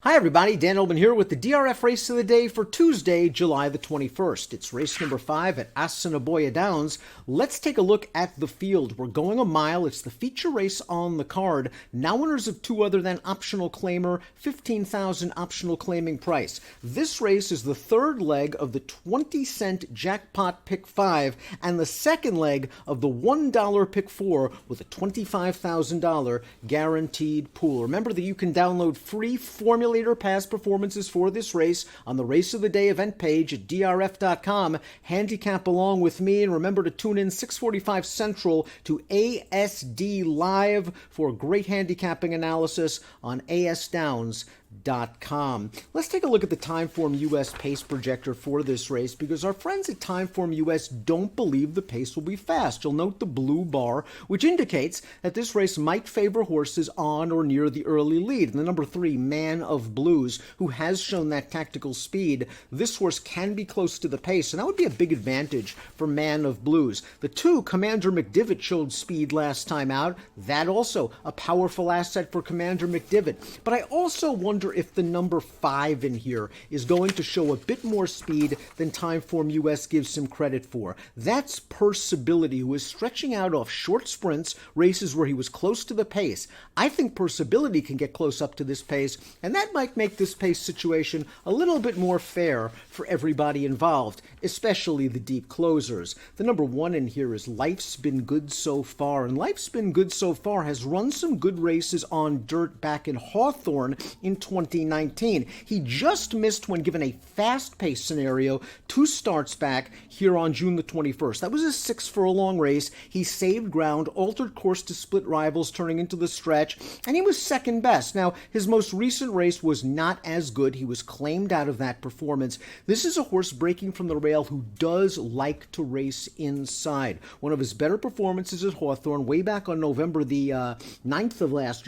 Hi everybody, Dan Illman here with the DRF race of the day for Tuesday, July the 21st. It's race number 5 at Assiniboia Downs. Let's take a look at the field. We're going a mile. It's the feature race on the card. Now winners of two other than optional claimer, $15,000 optional claiming price. This race is the third leg of the 20-cent jackpot pick 5 and the second leg of the $1 pick 4 with a $25,000 guaranteed pool. Remember that you can download free formula past performances for this race on the Race of the Day event page at DRF.com. Handicap along with me, and remember to tune in 6:45 Central to ASD Live for great handicapping analysis on ASDowns.com. Let's take a look at the Timeform US pace projector for this race because our friends at Timeform US don't believe the pace will be fast. You'll note the blue bar, which indicates that this race might favor horses on or near the early lead. And the number 3, Man of Blues, who has shown that tactical speed, this horse can be close to the pace, and that would be a big advantage for Man of Blues. The 2, Commander McDivitt, showed speed last time out. That also a powerful asset for Commander McDivitt. But I also wonder if the number 5 in here is going to show a bit more speed than Timeform US gives him credit for. That's Percibility, who is stretching out off short sprints, races where he was close to the pace. I think Percibility can get close up to this pace, and that might make this pace situation a little bit more fair for everybody involved, especially the deep closers. The number 1 in here is Life's Been Good So Far, and Life's Been Good So Far has run some good races on dirt back in Hawthorne in 2019. He just missed when given a fast-paced scenario 2 starts back here on June the 21st. That was a 6-furlong race. He saved ground, altered course to split rivals, turning into the stretch, and he was second best. Now, his most recent race was not as good. He was claimed out of that performance. This is a horse breaking from the rail who does like to race inside. One of his better performances at Hawthorne way back on November the 8th of last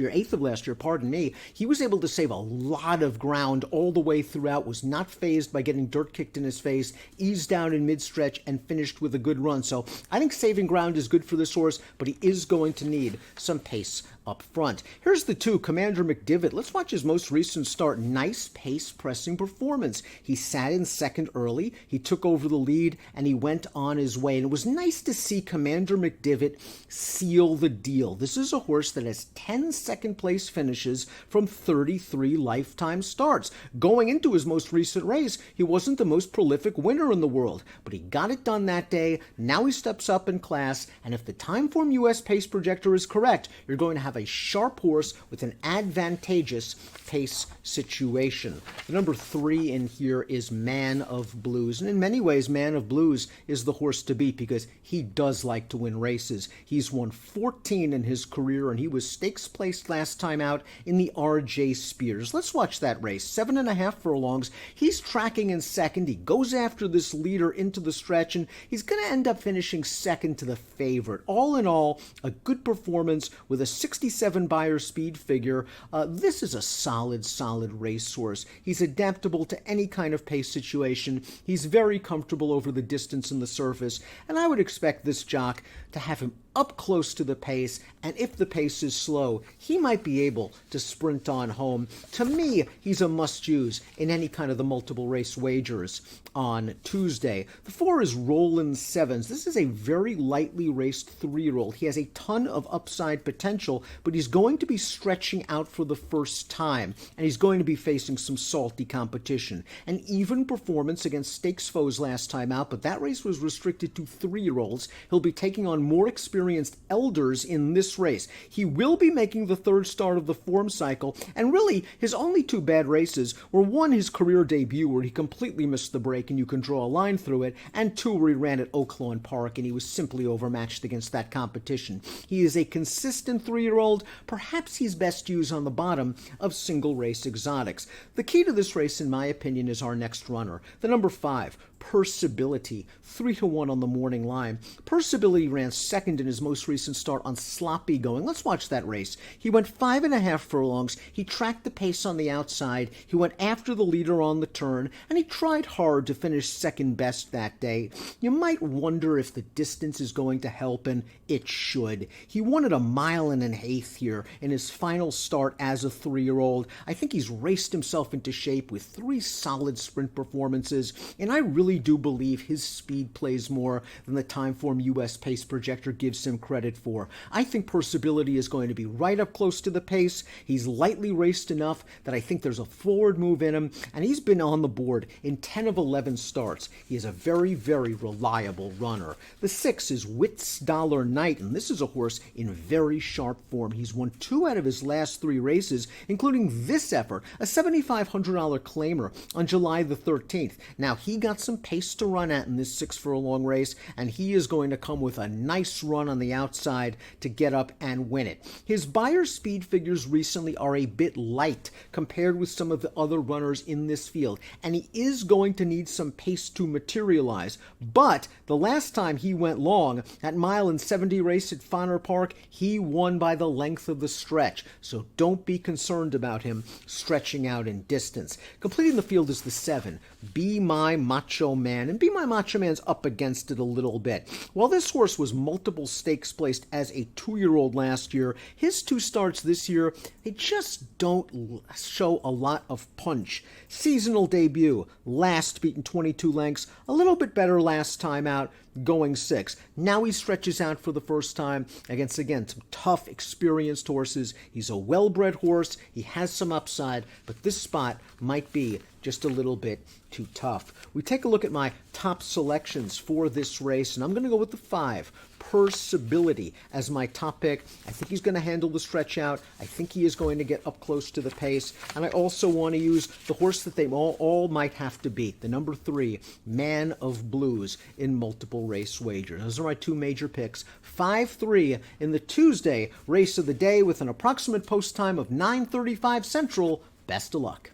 year, pardon me, he was able to save a lot of ground all the way throughout, was not fazed by getting dirt kicked in his face, eased down in mid-stretch, and finished with a good run. So I think saving ground is good for this horse, but he is going to need some pace up front. Here's the 2, Commander McDivitt. Let's watch his most recent start. Nice pace pressing performance. He sat in second early, he took over the lead, and he went on his way. And it was nice to see Commander McDivitt seal the deal. This is a horse that has 10 second place finishes from 33 lifetime starts. Going into his most recent race, he wasn't the most prolific winner in the world, but he got it done that day. Now he steps up in class, and if the Timeform US pace projector is correct, you're going to have a sharp horse with an advantageous pace situation. The number 3 in here is Man of Blues, and in many ways Man of Blues is the horse to beat because he does like to win races. He's won 14 in his career, and he was stakes placed last time out in the R.J. Spears. Let's watch that race. 7.5 furlongs. He's tracking in second. He goes after this leader into the stretch, and he's going to end up finishing second to the favorite. All in all, a good performance with a 67 Beyer speed figure. This is a solid racehorse. He's adaptable to any kind of pace situation. He's very comfortable over the distance and the surface, and I would expect this jock to have him up close to the pace, and if the pace is slow, he might be able to sprint on home. To me, he's a must-use in any kind of the multiple race wagers on Tuesday. The 4 is Roland Sevens. This is a very lightly raced 3-year-old. He has a ton of upside potential, but he's going to be stretching out for the first time, and he's going to be facing some salty competition. An even performance against stakes foes last time out, but that race was restricted to 3-year-olds. He'll be taking on more experienced elders in this race. He will be making the 3rd start of the form cycle, and really his only 2 bad races were 1, his career debut where he completely missed the break and you can draw a line through it, and 2, where he ran at Oaklawn Park and he was simply overmatched against that competition. He is a consistent 3-year-old. Perhaps he's best used on the bottom of single race exotics. The key to this race, in my opinion, is our next runner, the number 5, Percibility, 3-1 on the morning line. Percibility ran second in his most recent start on sloppy going. Let's watch that race. He went 5.5 furlongs. He tracked the pace on the outside. He went after the leader on the turn, and he tried hard to finish second best that day. You might wonder if the distance is going to help, and it should. He won at 1.1 miles here in his final start as a 3-year-old. I think he's raced himself into shape with 3 solid sprint performances, and I really do believe his speed plays more than the Timeform US pace projector gives him credit for. I think Percibility is going to be right up close to the pace. He's lightly raced enough that I think there's a forward move in him, and he's been on the board in 10 of 11 starts. He is a very, very reliable runner. The 6 is Wits Dollar Knight, and this is a horse in very sharp form. He's won 2 out of his last 3 races, including this effort, a $7,500 claimer on July the 13th. Now, he got some pace to run at in this 6-furlong race, and he is going to come with a nice run on the outside to get up and win it. His Beyer speed figures recently are a bit light compared with some of the other runners in this field, and he is going to need some pace to materialize. But the last time he went long, at 1.70 race at Fonner Park, he won by the length of the stretch, so don't be concerned about him stretching out in distance. Completing the field is the 7, Be My Macho Man, and Be My Macho Man's up against it a little bit. While this horse was multiple stakes placed as a 2-year-old last year, his 2 starts this year, they just don't show a lot of punch. Seasonal debut, last beaten 22 lengths, a little bit better last time out, going 6. Now he stretches out for the first time against, again, some tough, experienced horses. He's a well-bred horse. He has some upside, but this spot might be just a little bit too tough. We take a look at my top selections for this race, and I'm going to go with the 5, Percibility, as my top pick. I think he's going to handle the stretch out. I think he is going to get up close to the pace, and I also want to use the horse that they all might have to beat, the number 3, Man of Blues, in multiple race wagers. Those are my 2 major picks. 5-3 in the Tuesday race of the day with an approximate post time of 9:35 Central. Best of luck.